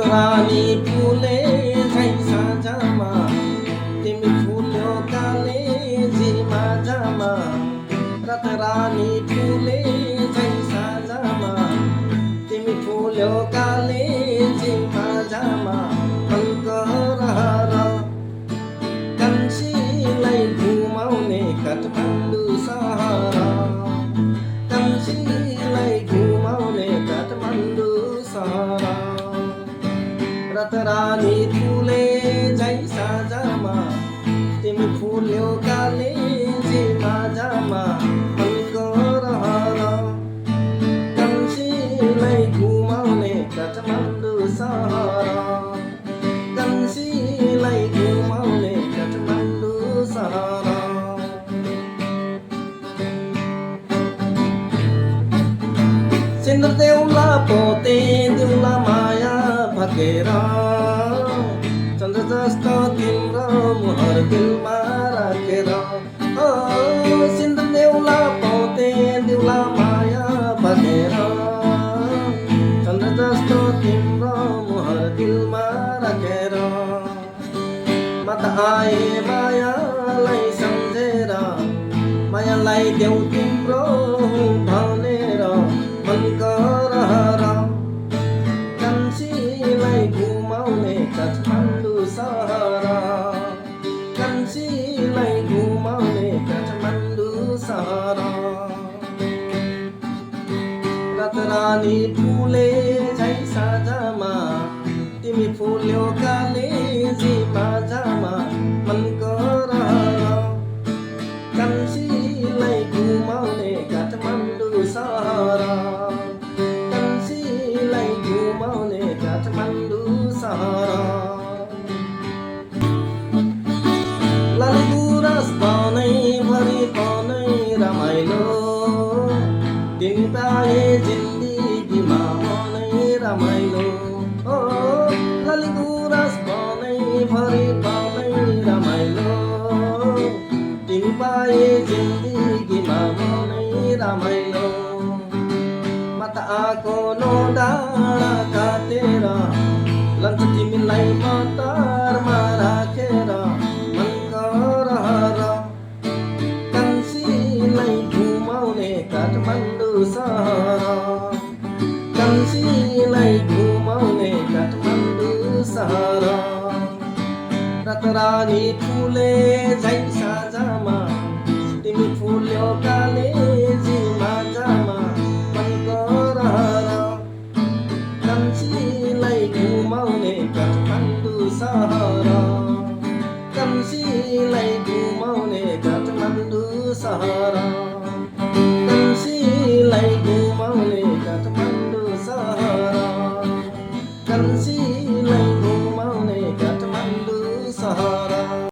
रानी फुले झै साँझमा तिमी फुल्यो काले झिमा जामा रात रानी फुले झै साँझमा तिमी फुल्यो काले झिमा जामा मनको रहर कान्छीलाई घुमाउने काठमाडौँ सहर कान्छीलाई घुमाउने काठमाडौँ सहर रात रानी फुले झै साँझमा तिमी फुल्यो काले झिमा जामा मनको रहर कान्छीलाई घुमाउने काठमाडौँ सहर कान्छीलाई घुमाउने काठमाडौँ सहर सिन्दुर देउला पोते देउला माया भकेर चन्द्र जस्तो तिम्रो मुहर दिलमा राखेर सिन्दुर देउला पोते देउला माया भकेर चन्द्र जस्तो तिम्रो मुहर दिलमा राखेर म त आए मायालाई सम्झेर मायालाई देऊ तिम्रो भनेर मनको रहर कान्छीलाई घुमाउने काठमाडौँ सहर कान्छीलाई घुमाउने काठमाडौँ सहर रात रानी फुले झै साँझमा तिमी फुल्यो काले झिमा जामा मनको रहर कान्छीलाई घुमाउने काठमाडौँ सहर कान्छीलाई घुमाउने काठमाडौँ सहर लाली गुराँस बनैभरि बनै रमाइलो तिमी पाए जिन्दगीमा मनै रमाइलो लाली गुराँस बनैभरि बनै रमाइलो तिमी पाए जिन्दगीमा मनै रमाइलो म त आको नो डाँडा काटेर लन्छ तिमीलाई मटरमा राखेर मनको रहर कान्छीलाई घुमाउने काठमाडौँ सहर कान्छीलाई घुमाउने काठमाडौँ सहर रात रानी फुले झै साँझमा तिमी फुल्यो काले